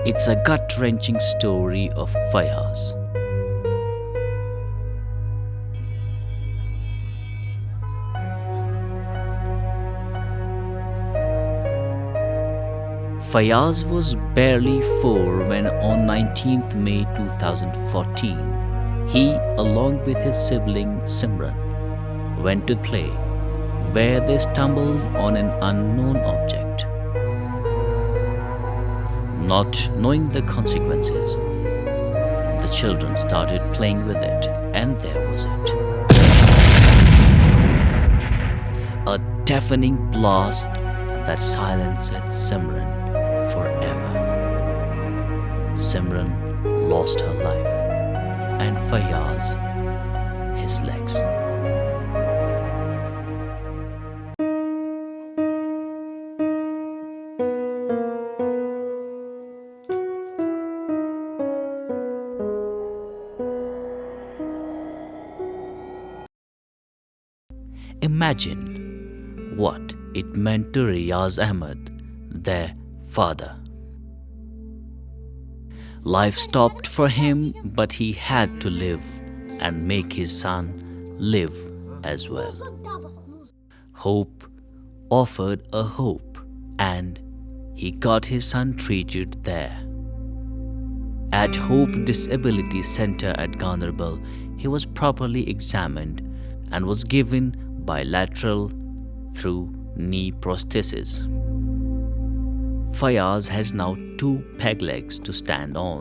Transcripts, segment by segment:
It's a gut-wrenching story of Fayaz. Fayaz was barely 4 when on 19th May 2014, he, along with his sibling Simran, went to play, where they stumbled on an unknown object. Not knowing the consequences, the children started playing with it, and there was it. A deafening blast that silenced Simran forever. Simran lost her life, and Fayaz his legs. Imagine what it meant to Riaz Ahmed, their father. Life stopped for him, but he had to live and make his son live as well. Hope offered a hope, and he got his son treated there. At Hope Disability Center at Ganerbal, he was properly examined and was given bilateral through knee prosthesis. Fayaz has now 2 peg legs to stand on.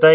2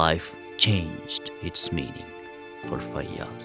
Life changed its meaning for Fayaz.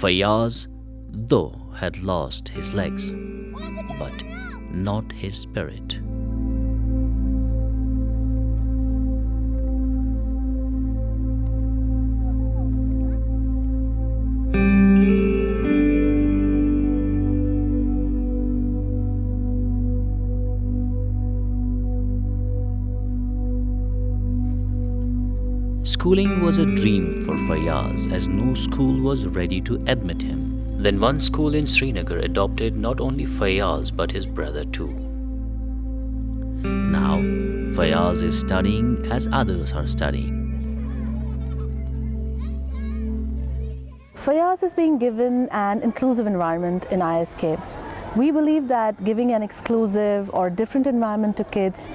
Fayaz, though, had lost his legs, but not his spirit. Schooling was a dream for Fayaz as no school was ready to admit him. Then one school in Srinagar adopted not only Fayaz but his brother too. Now Fayaz is studying as others are studying. Fayaz is being given an inclusive environment in ISK. We believe that giving an exclusive or different environment to kids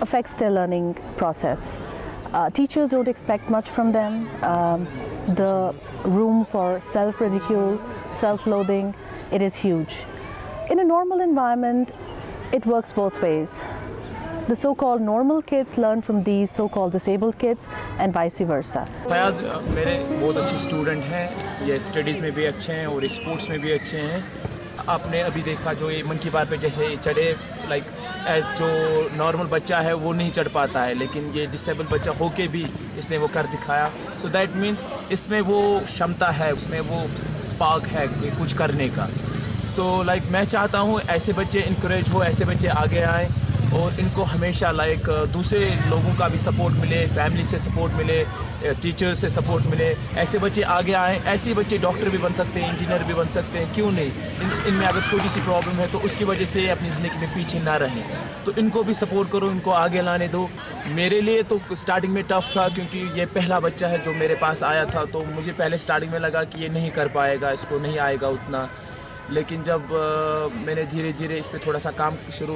affects their learning process. Teachers don't expect much from them. The room for self-ridicule, self-loathing, it is huge. In a normal environment, it works both ways. The so-called normal kids learn from these so-called disabled kids and vice versa. Fayaz मेरे बहुत अच्छे student हैं, ये studies में भी अच्छे हैं और स्पोर्ट्स में भी अच्छे हैं. आपने अभी देखा जो ये मन की बात पे जैसे चढ़े लाइक एज जो नॉर्मल बच्चा है वो नहीं चढ़ पाता है, लेकिन ये डिसेबल बच्चा होके भी इसने वो कर दिखाया. सो दैट मीन्स इसमें वो क्षमता है, उसमें वो स्पार्क है कुछ करने का. सो लाइक मैं चाहता हूँ ऐसे बच्चे इंकरेज हो, ऐसे बच्चे आगे आएँ और इनको हमेशा लाइक दूसरे लोगों का भी सपोर्ट मिले, फैमिली से सपोर्ट मिले, टीचर से सपोर्ट मिले। ऐसे बच्चे आगे आएँ, ऐसे बच्चे डॉक्टर भी बन सकते हैं, इंजीनियर भी बन सकते हैं, क्यों नहीं। इनमें अगर छोटी सी प्रॉब्लम है तो उसकी वजह से अपनी ज़िंदगी में पीछे ना रहें। तो इनको भी सपोर्ट करो, इनको आगे लाने दो। मेरे लिए तो स्टार्टिंग में टफ़ था क्योंकि ये पहला बच्चा है जो मेरे पास आया था, तो मुझे पहले स्टार्टिंग में लगा कि ये नहीं कर पाएगा, इसको नहीं आएगा उतना। लेकिन जब मैंने धीरे धीरे इस पर थोड़ा सा काम शुरू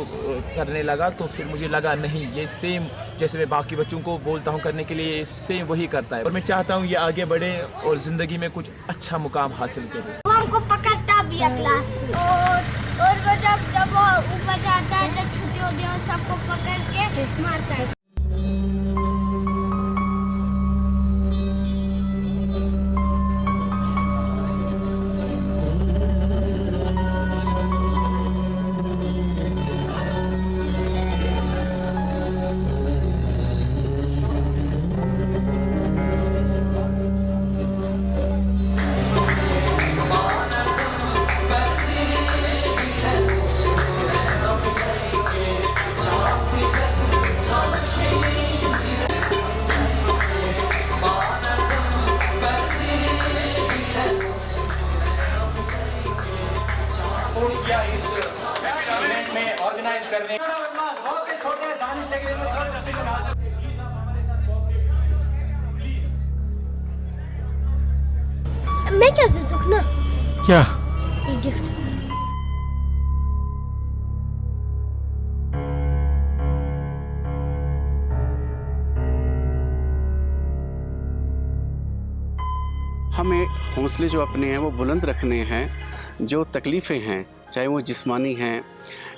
करने लगा तो फिर मुझे लगा नहीं, ये सेम जैसे मैं बाकी बच्चों को बोलता हूँ करने के लिए, सेम वही करता है। और मैं चाहता हूँ ये आगे बढ़े और ज़िंदगी में कुछ अच्छा मुकाम हासिल करे। वो हमको पकड़ता भी है क्लास में, और वो जब वो ऊपर जाता है, जब छुट्टी होती है सबको पकड़ के मारता है। मैं क्या दे दूँ ना? क्या? गिफ्ट। हमें हौसले जो अपने हैं वो बुलंद रखने हैं। जो तकलीफ़ें हैं, चाहे वो जिस्मानी हैं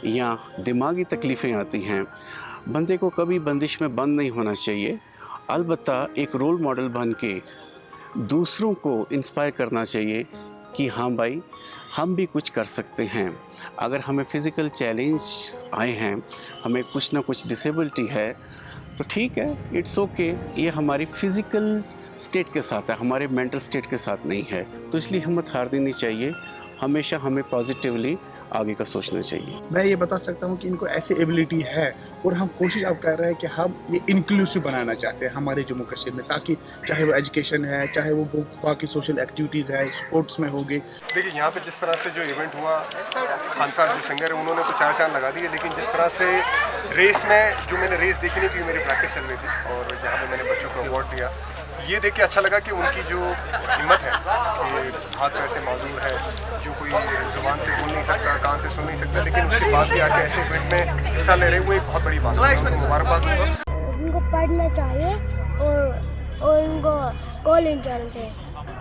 या दिमागी तकलीफ़ें आती हैं, बंदे को कभी बंदिश में बंद नहीं होना चाहिए। अलबत्ता एक रोल मॉडल बन के दूसरों को इंस्पायर करना चाहिए कि हाँ भाई, हम भी कुछ कर सकते हैं। अगर हमें फ़िज़िकल चैलेंज आए हैं, हमें कुछ ना कुछ डिसेबिलिटी है, तो ठीक है, इट्स ओके। ये हमारी फ़िज़िकल स्टेट के साथ है, हमारे मेंटल स्टेट के साथ नहीं है। तो इसलिए हिम्मत हार देनी चाहिए। हमेशा हमें पॉजिटिवली आगे का सोचना चाहिए। मैं ये बता सकता हूँ कि इनको ऐसी एबिलिटी है और हम कोशिश अब कर रहे हैं कि हम ये इंक्लूसिव बनाना चाहते हैं हमारे जम्मू कश्मीर में, ताकि चाहे वो एजुकेशन है, चाहे वो बाकी सोशल एक्टिविटीज़ है, स्पोर्ट्स में होगी। देखिए यहाँ पे जिस तरह से जो इवेंट हुआ, खान साहब जो सिंगर है उन्होंने तो चार चांद लगा दिए, लेकिन जिस तरह से रेस में जो मैंने रेस देखी नहीं थी, मेरी प्रैक्टिस चल रही थी और जहाँ पे मैंने बच्चों को अवार्ड दिया, ये देख के अच्छा लगा कि उनकी जो हिम्मत है, कि हाथ पैर से माजूर है, जो कोई ज़ुबान से बोल नहीं सकता, कान से सुन नहीं सकता, लेकिन उसके बाद भी आके ऐसे इवेंट में हिस्सा ले रहे हैं, वो एक बहुत बड़ी बात है। उनको मुबारकबाद दूँगा। उनको पढ़ना चाहिए और उनको कॉलेज जाना चाहिए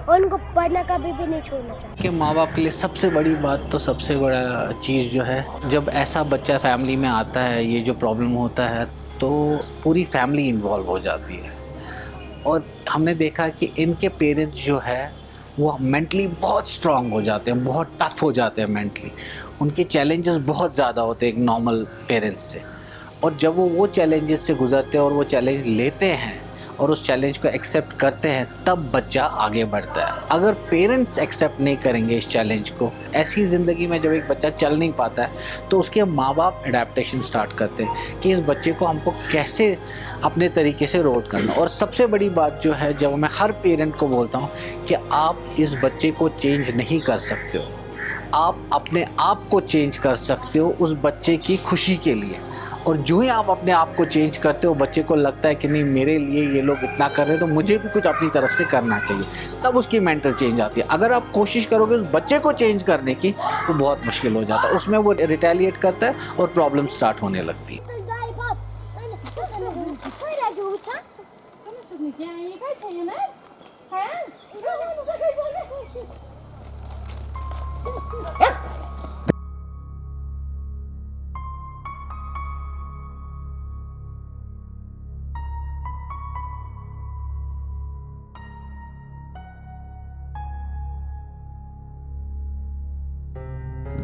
और उनको पढ़ना कभी भी नहीं छोड़ना चाहिए। कि माँ बाप के लिए सबसे बड़ी बात, तो सबसे बड़ा चीज़ जो है, जब ऐसा बच्चा फैमिली में आता है, ये जो प्रॉब्लम होता है, तो पूरी फैमिली इन्वॉल्व हो जाती है। और हमने देखा कि इनके पेरेंट्स जो है वो मेंटली बहुत स्ट्रांग हो जाते हैं, बहुत टफ हो जाते हैं मेंटली। उनके चैलेंजेस बहुत ज़्यादा होते हैं एक नॉर्मल पेरेंट्स से, और जब वो चैलेंजेस से गुजरते हैं और वो चैलेंज लेते हैं और उस चैलेंज को एक्सेप्ट करते हैं, तब बच्चा आगे बढ़ता है। अगर पेरेंट्स एक्सेप्ट नहीं करेंगे इस चैलेंज को, ऐसी ज़िंदगी में जब एक बच्चा चल नहीं पाता है, तो उसके माँ बाप अडेप्टेशन स्टार्ट करते हैं कि इस बच्चे को हमको कैसे अपने तरीके से रोल करना। और सबसे बड़ी बात जो है, जब मैं हर पेरेंट को बोलता हूँ कि आप इस बच्चे को चेंज नहीं कर सकते हो, आप अपने आप को चेंज कर सकते हो उस बच्चे की खुशी के लिए। और जो ही आप अपने आप को चेंज करते हो, बच्चे को लगता है कि नहीं, मेरे लिए ये लोग इतना कर रहे हैं तो मुझे भी कुछ अपनी तरफ से करना चाहिए, तब उसकी मेंटल चेंज आती है। अगर आप कोशिश करोगे उस बच्चे को चेंज करने की, तो बहुत मुश्किल हो जाता है, उसमें वो रिटेलिएट करता है और प्रॉब्लम स्टार्ट होने लगती है।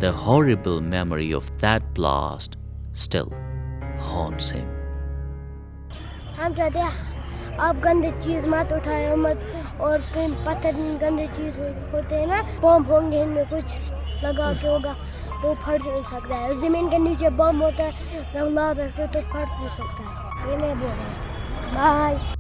The horrible memory of that blast still haunts him. हम चाहते हैं आप गंदे चीज़ मत उठाए मत, और कहीं पत्थर गंदे चीज़ होते हैं ना, बम होंगे इनमें कुछ, लगा के होगा तो फट सकता है। ज़मीन के नीचे बम होता है, हम ना रखते तो फट भी सकता है। ये मैं बोल रहा हूँ। बाय।